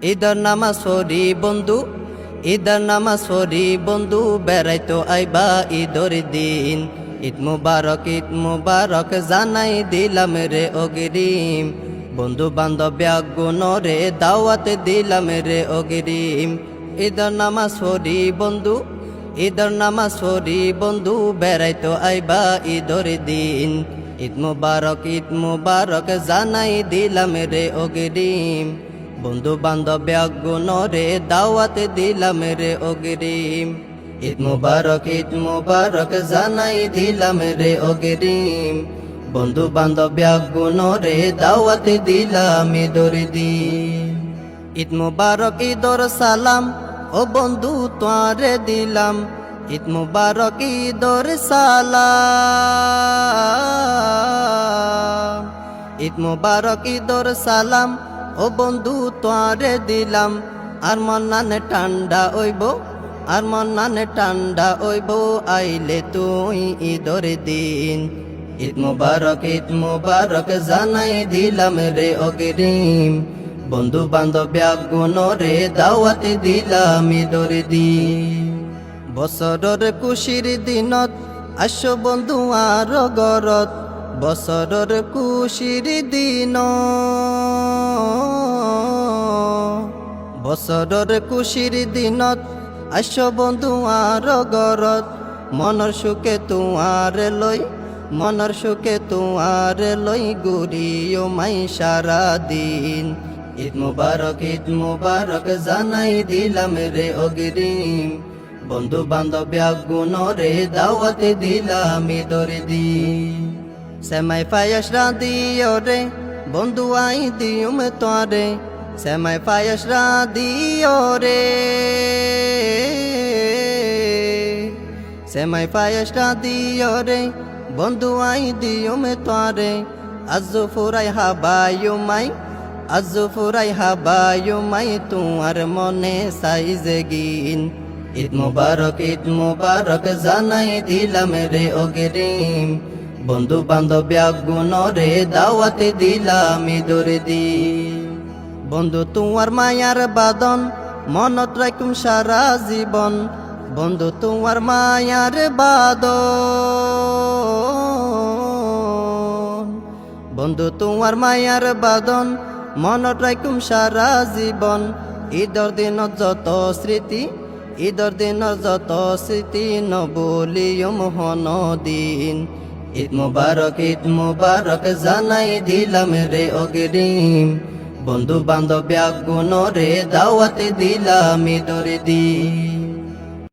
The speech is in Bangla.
ঈদের নামাজ পড়ি বন্ধু, ঈদের নামাজ পড়ি বন্ধু, বেড়াইতো আইবা ঈদর দিন। ঈদ মুবারক জানাই দিলাম রে অগ্রিম, বন্ধু বান্ধব গুণরে দাওয়াত দিলাম রে অগ্রিম। ঈদের নামাজ পড়ি বন্ধু, ঈদের নামাজ পড়ি বন্ধু, বেড়াইতো আইবা ঈদর দিন। ঈদ মুবারক জানাই দিলাম রে অগ্রিম, বন্ধু বান্ধব গুণরে দাওয়াত দিলাম রে অগ্রিম। ঈদ মুবারক জানাই দিলাম রে অগ্রিম, বন্ধু বান্ধব গুণরে দাওয়াত দিলাম ঈদর দিন। ঈদ মুবারক ঈদর সালাম ও বন্ধু তোরে দিলাম, ঈদ মুবারক ঈদর সালাম। ঈদ মুবারক ঈদর সালাম ও বন্ধু তোরে দিলাম, আর মনানে ঠান্ডা হইব, আর মনানে ঠান্ডা হইব আইলে তুই ঈদর দিন। ঈদ মুবারক জানাই দিলাম রে অগ্রিম, বন্ধু বান্ধব গুণরে দাওয়াত দিলাম ঈদর দিন। বছরের খুশির দিনত আসো বন্ধু আর গরত, বছরের খুশির দিন, বছরের খুশির দিনত আসো বন্ধু আর গরত, মনের সুখে তুয়ার লই, মনের সুখে তুয়ার লই ঘুরিও মাই সারা দিন। ঈদ মুবারক জানাই দিলাম রে অগ্রিম, বন্ধু বান্ধব গুণরে দাওয়াত দিলাম ঈদর দিন। সেমাই পায়েস রাঁধিও রে বন্ধু আই দিউম তোরে, সেমাই পায়েস রাঁধিও রে, সেমাই পায়েস রাঁধিও রে বন্ধু আই দিউম তোরে। আজু ফুরাই হাবায়ু মাই, আজু ফুরাই হাবায়ু মাই তুয়ার মনে সাইজে গিন। ঈদ মুবারক জানাই দিলাম রে অগ্রিম, বন্ধু বান্ধব গুণরে দাওয়াত দিলাম ঈদর দিন। বন্ধু তোমার মায়ার বাদন মনত রাখুম সারা জীবন, বন্ধু তোমার মায়ার বাদন, বন্ধু তোমার মায়ার বাদন মনত রাখুম সারা জীবন। ঈদর দিনত যত স্মৃতি, ঈদর দিনত যত স্মৃতি নবলিও মোহন দিন। ঈদ মুবারক জানাই দিলাম রে অগ্রিম, বন্ধু বান্ধব গুণরে দাওয়াত দিলাম ঈদর দিন।